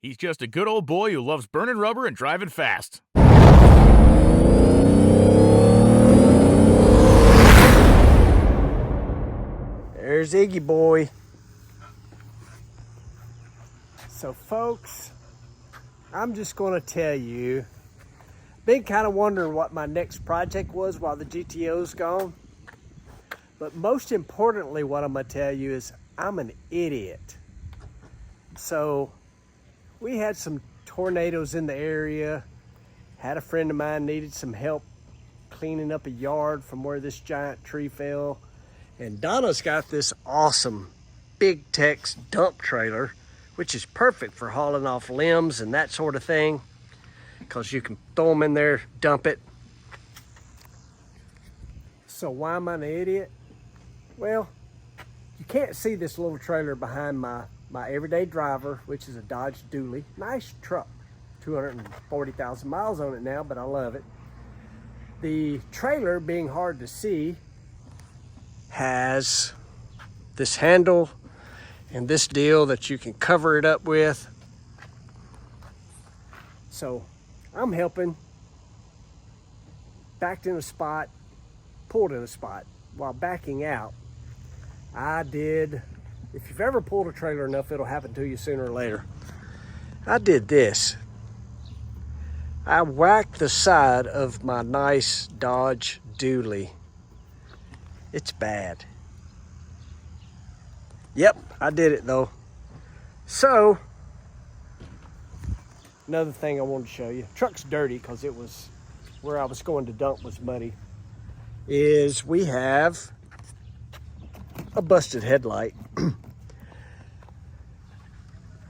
He's just a good old boy who loves burning rubber and driving fast. There's Iggy boy. So folks, I'm just going to tell you, been kind of wondering what my next project was while the GTO's gone. But most importantly, what I'm going to tell you is I'm an idiot. So we had some tornadoes in the area. Had a friend of mine needed some help cleaning up a yard from where this giant tree fell. And Donna's got this awesome Big Tex dump trailer, which is perfect for hauling off limbs and that sort of thing, because you can throw them in there, dump it. So why am I an idiot? Well, you can't see this little trailer behind my everyday driver, which is a Dodge Dually. Nice truck, 240,000 miles on it now, but I love it. The trailer, being hard to see, has this handle and this deal that you can cover it up with. So I'm helping, backed in a spot, pulled in a spot. While backing out, I did, if you've ever pulled a trailer enough, it'll happen to you sooner or later. I did this. I whacked the side of my nice Dodge Dually. It's bad. Yep, I did it though. So, another thing I wanted to show you. Truck's dirty because it was, where I was going to dump was muddy. Is we have a busted headlight. And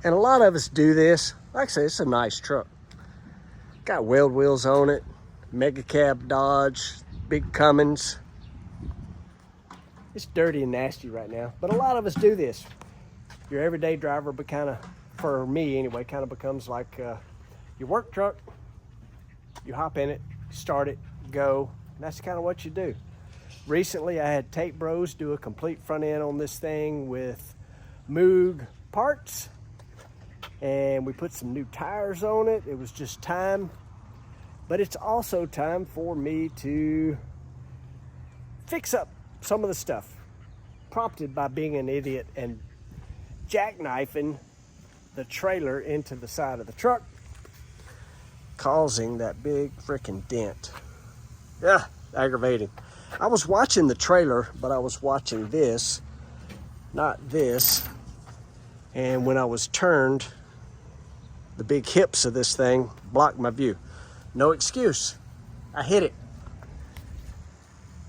a lot of us do this. Like I say, it's a nice truck. Got weld wheels on it, mega cab Dodge, big Cummins. It's dirty and nasty right now, but a lot of us do this. Your everyday driver, but kind of, for me anyway, kind of becomes like your work truck. You hop in it, start it, go. And that's kind of what you do. Recently, I had Tape Bros do a complete front end on this thing with Moog parts. And we put some new tires on it. It was just time. But it's also time for me to fix up some of the stuff. Prompted by being an idiot and jackknifing the trailer into the side of the truck, causing that big freaking dent. Yeah, aggravating. I was watching the trailer, but I was watching this, not this. And when I was turned, the big hips of this thing blocked my view. No excuse. I hit it.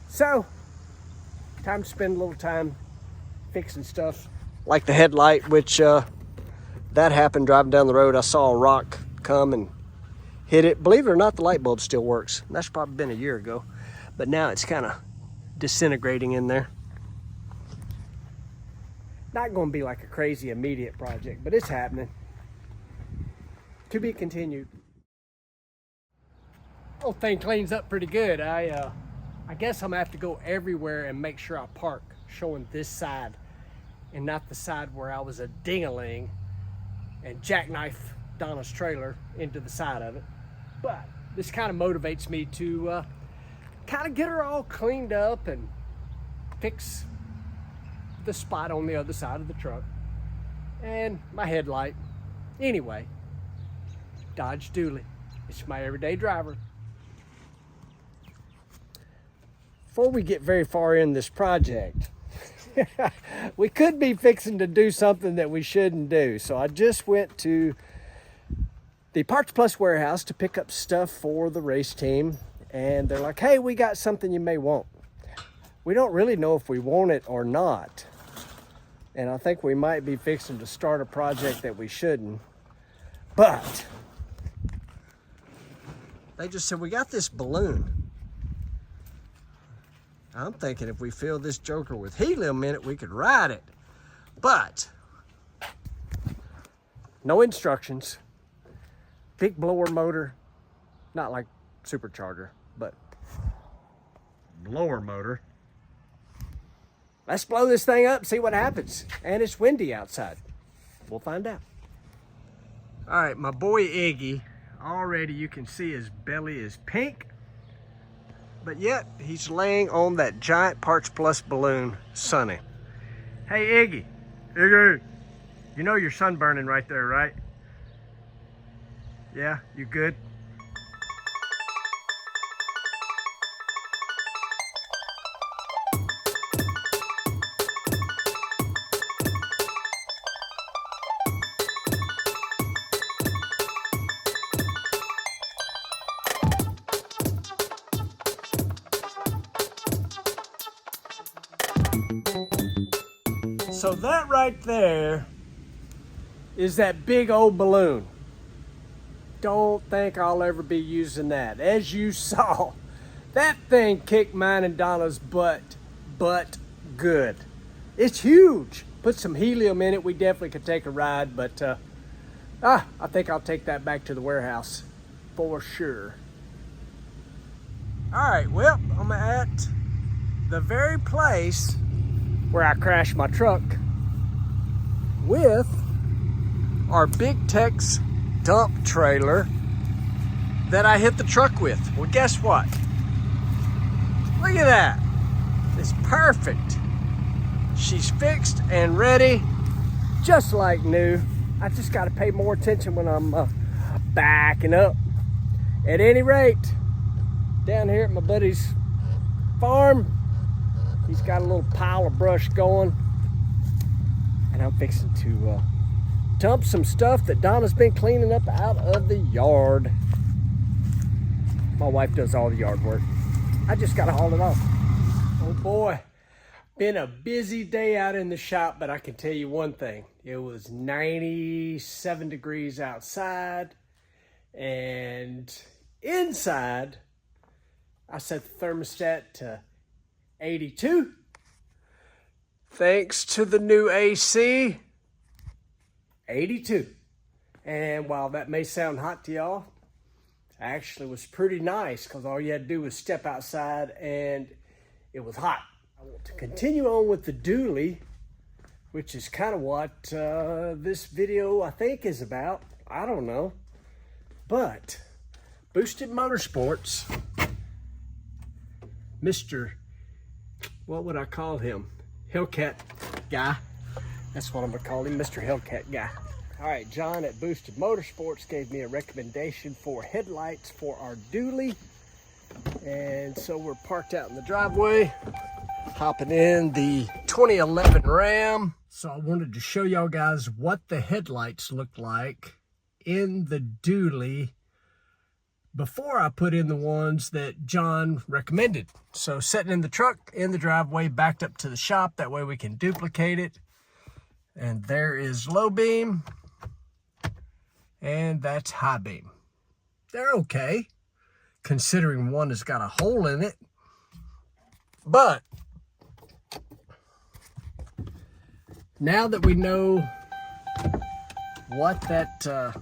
So, time to spend a little time fixing stuff. Like the headlight, which that happened driving down the road. I saw a rock come and hit it. Believe it or not, the light bulb still works. That's probably been a year ago. But now it's kind of disintegrating in there. Not going to be like a crazy immediate project, but it's happening. To be continued. Whole thing cleans up pretty good. I guess I'm gonna have to go everywhere and make sure I park showing this side and not the side where I was a ding-a-ling and jackknife Donna's trailer into the side of it. But this kind of motivates me to kind of get her all cleaned up and fix the spot on the other side of the truck and my headlight. Anyway, Dodge Dually. It's my everyday driver. Before we get very far in this project, we could be fixing to do something that we shouldn't do. So I just went to the Parts Plus warehouse to pick up stuff for the race team. And they're like, hey, we got something you may want. We don't really know if we want it or not. And I think we might be fixing to start a project that we shouldn't. But they just said, we got this balloon. I'm thinking if we fill this joker with helium in it, we could ride it. But no instructions. Big blower motor, not like supercharger, but blower motor. Let's blow this thing up, see what happens. And it's windy outside. We'll find out. All right, my boy Iggy, already you can see his belly is pink, but yet he's laying on that giant Parts Plus balloon, sunny. Hey Iggy, you know you're sunburning right there, right? Yeah, you good? So that right there is that big old balloon. Don't think I'll ever be using that. As you saw, that thing kicked mine and Donna's butt good. It's huge. Put some helium in it, we definitely could take a ride, but I think I'll take that back to the warehouse for sure. All right, well, I'm at the very place where I crashed my truck with our Big Tex dump trailer that I hit the truck with. Well, guess what? Look at that. It's perfect. She's fixed and ready, just like new. I just got to pay more attention when I'm backing up. At any rate, down here at my buddy's farm, he's got a little pile of brush going, and I'm fixing to dump some stuff that Donna's been cleaning up out of the yard. My wife does all the yard work. I just gotta haul it off. Oh boy, been a busy day out in the shop, but I can tell you one thing. It was 97 degrees outside, and inside, I set the thermostat to 82. Thanks to the new AC, 82. And while that may sound hot to y'all, actually was pretty nice because all you had to do was step outside and it was hot. I want to continue on with the dually, which is kind of what this video I think is about. I don't know. But Boosted Motorsports, Mr. what would I call him? Hellcat guy. That's what I'm gonna call him, Mr. Hellcat guy. All right, John at Boosted Motorsports gave me a recommendation for headlights for our dually. And so we're parked out in the driveway, hopping in the 2011 Ram. So I wanted to show y'all guys what the headlights look like in the dually before I put in the ones that John recommended. So sitting in the truck, in the driveway, backed up to the shop. That way we can duplicate it. And there is low beam. And that's high beam. They're okay, considering one has got a hole in it. But now that we know what that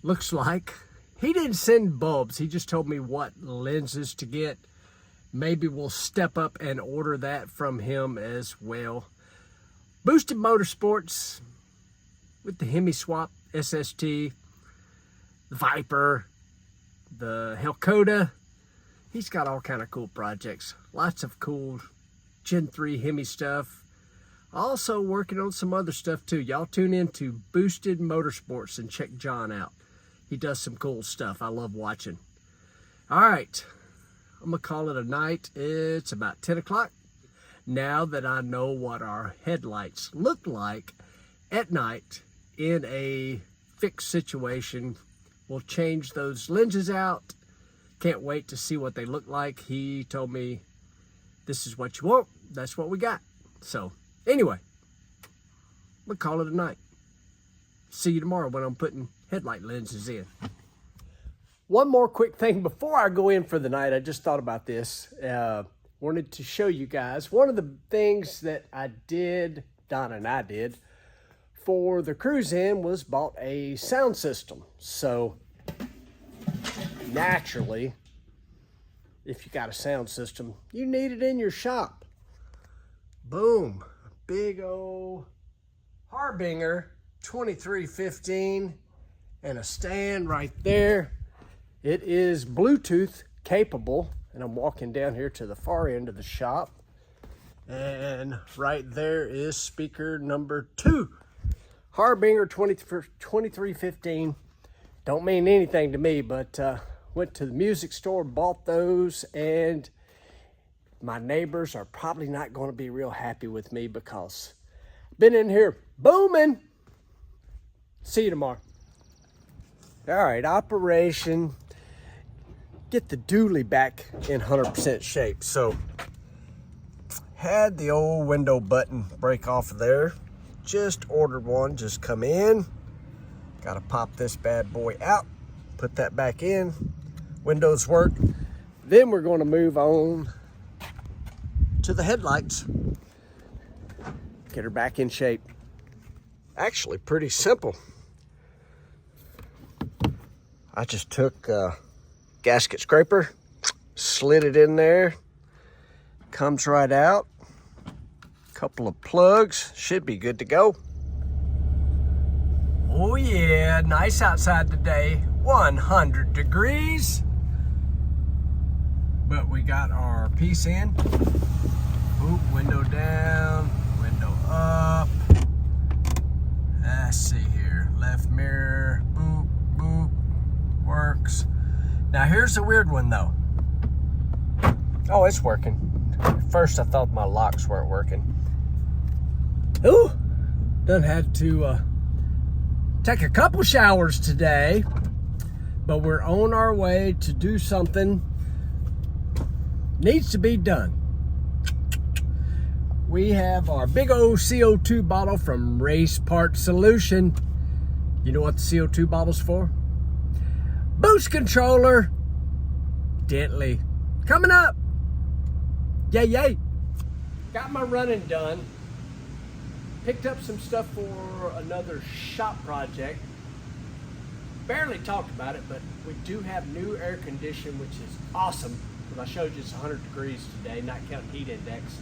looks like, he didn't send bulbs. He just told me what lenses to get. Maybe we'll step up and order that from him as well. Boosted Motorsports with the Hemi Swap SST, the Viper, the Hellcoda. He's got all kind of cool projects. Lots of cool Gen 3 Hemi stuff. Also working on some other stuff too. Y'all tune in to Boosted Motorsports and check John out. He does some cool stuff. I love watching. All right, I'm gonna call it a night. It's about 10 o'clock. Now that I know what our headlights look like at night in a fixed situation, we'll change those lenses out. Can't wait to see what they look like. He told me, this is what you want. That's what we got. So anyway, we'll call it a night. See you tomorrow when I'm putting headlight lenses in. One more quick thing before I go in for the night. I just thought about this. Wanted to show you guys one of the things that I did, Donna and I did, for the cruise in was bought a sound system. So naturally, if you got a sound system, you need it in your shop. Boom, big old Harbinger 2315 and a stand right there. It is Bluetooth capable, and I'm walking down here to the far end of the shop. And right there is speaker number 2. Harbinger 2315. Don't mean anything to me, but went to the music store, bought those, and my neighbors are probably not going to be real happy with me because I've been in here booming. See you tomorrow. All right, operation. Get the dually back in 100% shape. So, had the old window button break off of there. Just ordered one, just come in. Got to pop this bad boy out, put that back in. Windows work. Then we're going to move on to the headlights. Get her back in shape. Actually, pretty simple. I just took a gasket scraper, slid it in there, comes right out. Couple of plugs, should be good to go. Oh yeah, nice outside today, 100 degrees. But we got our piece in. Oop, window down, window up. Let's see here, left mirror, boop, boop, works. Now here's the weird one though. Oh, it's working. At first I thought my locks weren't working. Ooh, done had to take a couple showers today, but we're on our way to do something needs to be done. We have our big old CO2 bottle from Race Part Solution. You know what the CO2 bottle's for? Boost controller. Deadly. Coming up. Yay, yay. Got my running done. Picked up some stuff for another shop project. Barely talked about it, but we do have new air conditioning, which is awesome. Because I showed you it's 100 degrees today, not counting heat index.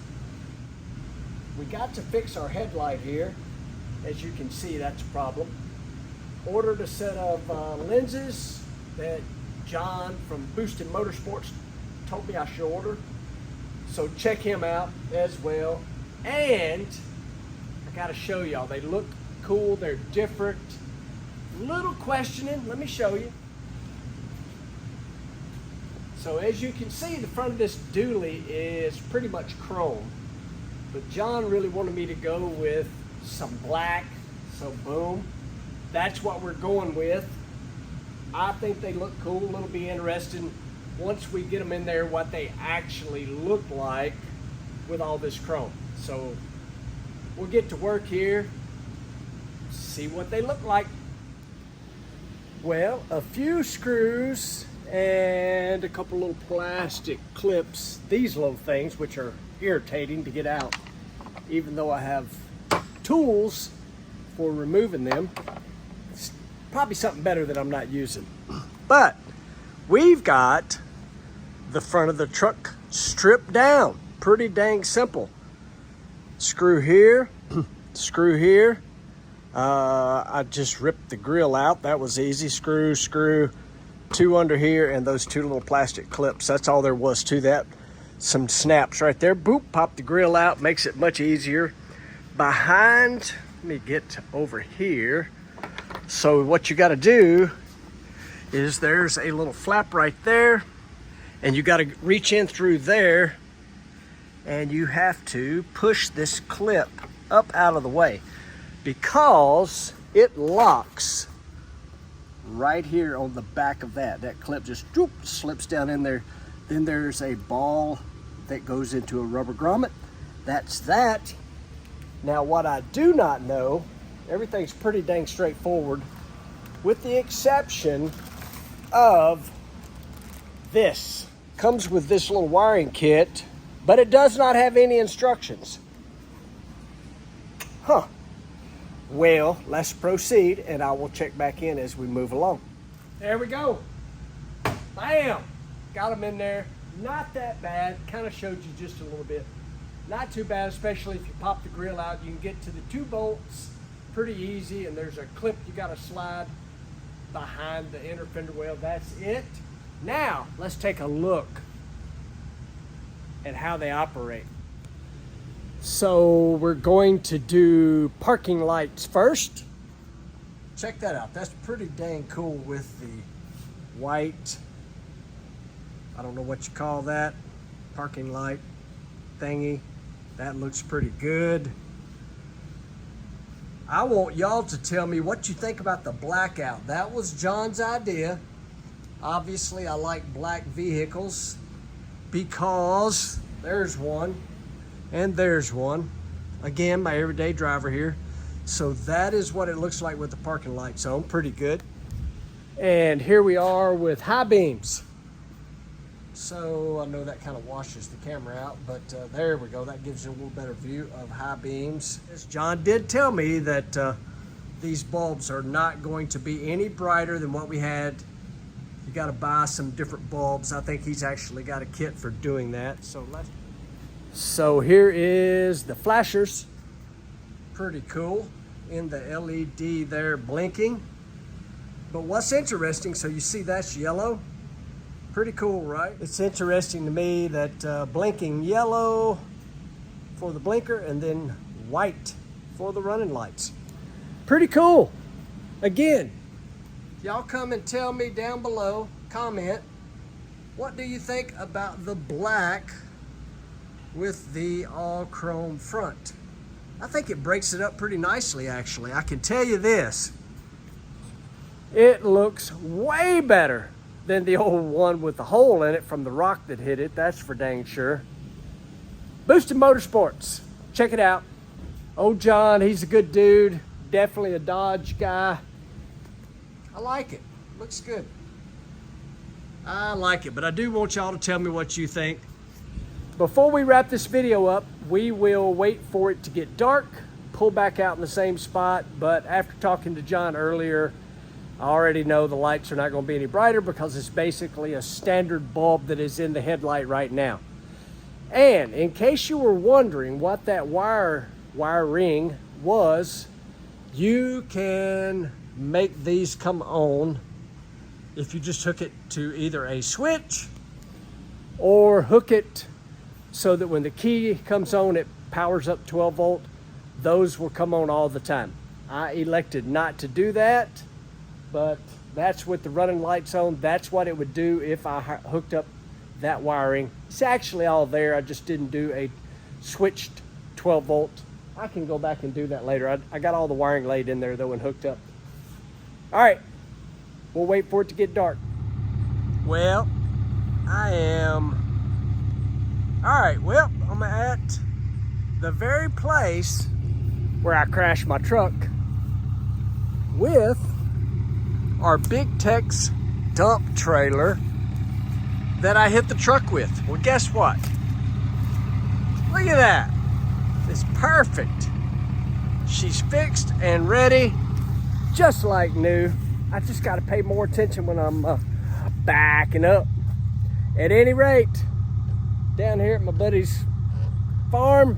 We got to fix our headlight here. As you can see, that's a problem. Ordered a set of lenses that John from Boosted Motorsports told me I should order. So check him out as well. And I gotta show y'all, they look cool, they're different. Little questioning, let me show you. So as you can see, the front of this dually is pretty much chrome. But John really wanted me to go with some black, so boom. That's what we're going with. I think they look cool, it'll be interesting once we get them in there what they actually look like with all this chrome. So we'll get to work here, see what they look like. Well, a few screws and a couple little plastic clips, these little things, which are irritating to get out, even though I have tools for removing them. It's probably something better that I'm not using. But we've got the front of the truck stripped down. Pretty dang simple. Screw here, screw here. I just ripped the grill out. That was easy. Screw, screw, 2 under here, and those 2 little plastic clips. That's all there was to that. Some snaps right there. Boop, pop the grill out. Makes it much easier. Behind, let me get over here. So what you got to do is there's a little flap right there, and you got to reach in through there, and you have to push this clip up out of the way because it locks right here on the back of that. That clip just whoop, slips down in there. Then there's a ball that goes into a rubber grommet. That's that. Now what I do not know, everything's pretty dang straightforward with the exception of this. Comes with this little wiring kit, but it does not have any instructions. Huh. Well, let's proceed and I will check back in as we move along. There we go. Bam! Got them in there. Not that bad. Kind of showed you just a little bit. Not too bad, especially if you pop the grill out. You can get to the 2 bolts pretty easy, and there's a clip you got to slide behind the inner fender well. That's it. Now, let's take a look at how they operate. So we're going to do parking lights first. Check that out. That's pretty dang cool with the white, I don't know what you call that, parking light thingy. That looks pretty good. I want y'all to tell me what you think about the blackout. That was John's idea. Obviously, I like black vehicles because there's one and there's one. Again, my everyday driver here. So that is what it looks like with the parking lights on. Pretty good. And here we are with high beams. So I know that kind of washes the camera out, but there we go. That gives you a little better view of high beams. As John did tell me that these bulbs are not going to be any brighter than what we had. You got to buy some different bulbs. I think he's actually got a kit for doing that. So here is the flashers. Pretty cool in the LED there blinking. But what's interesting, so you see that's yellow. Pretty cool, right? It's interesting to me that blinking yellow for the blinker and then white for the running lights. Pretty cool. Again, y'all come and tell me down below, comment, what do you think about the black with the all chrome front? I think it breaks it up pretty nicely, actually. I can tell you this, it looks way better than the old one with the hole in it from the rock that hit it, that's for dang sure. Boosted Motorsports, check it out. Old John, he's a good dude, definitely a Dodge guy. I like it, looks good. I like it, but I do want y'all to tell me what you think. Before we wrap this video up, we will wait for it to get dark, pull back out in the same spot, but after talking to John earlier, I already know the lights are not going to be any brighter because it's basically a standard bulb that is in the headlight right now. And in case you were wondering what that wiring was, you can make these come on if you just hook it to either a switch or hook it so that when the key comes on, it powers up 12 volt. Those will come on all the time. I elected not to do that, but that's with the running lights on. That's what it would do if I hooked up that wiring. It's actually all there. I just didn't do a switched 12 volt. I can go back and do that later. I got all the wiring laid in there though and hooked up. All right, we'll wait for it to get dark. Well, I'm at the very place where I crashed my truck with our Big Tex dump trailer that I hit the truck with. Well, guess what? Look at that. It's perfect. She's fixed and ready, just like new. I just got to pay more attention when I'm backing up. At any rate, down here at my buddy's farm,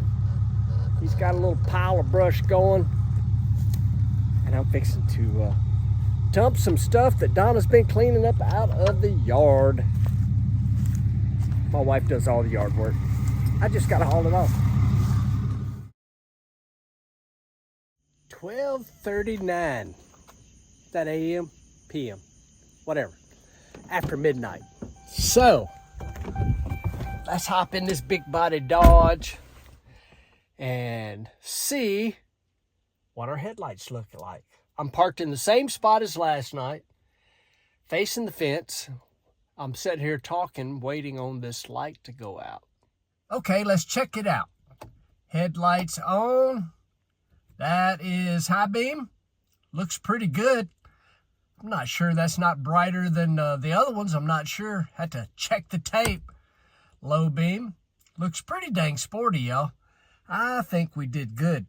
he's got a little pile of brush going, and I'm fixing to dump some stuff that Donna's been cleaning up out of the yard. My wife does all the yard work. I just gotta haul it off. 12:39. Is that AM? PM? Whatever. After midnight. So, let's hop in this big body Dodge and see what our headlights look like. I'm parked in the same spot as last night, facing the fence. I'm sitting here talking, waiting on this light to go out. Okay, let's check it out. Headlights on. That is high beam. Looks pretty good. I'm not sure that's not brighter than the other ones. I'm not sure. Had to check the tape. Low beam. Looks pretty dang sporty, y'all. I think we did good.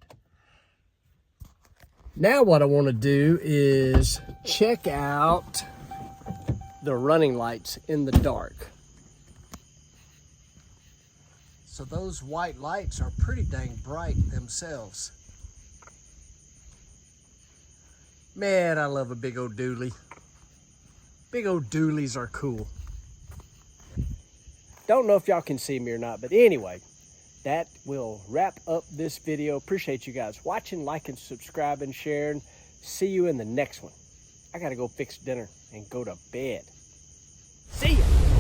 Now what I want to do is check out the running lights in the dark. So those white lights are pretty dang bright themselves. Man, I love a big old dually. Big old dualies are cool. Don't know if y'all can see me or not, but anyway, that will wrap up this video. Appreciate you guys watching, liking, subscribing, sharing. See you in the next one. I gotta go fix dinner and go to bed. See ya.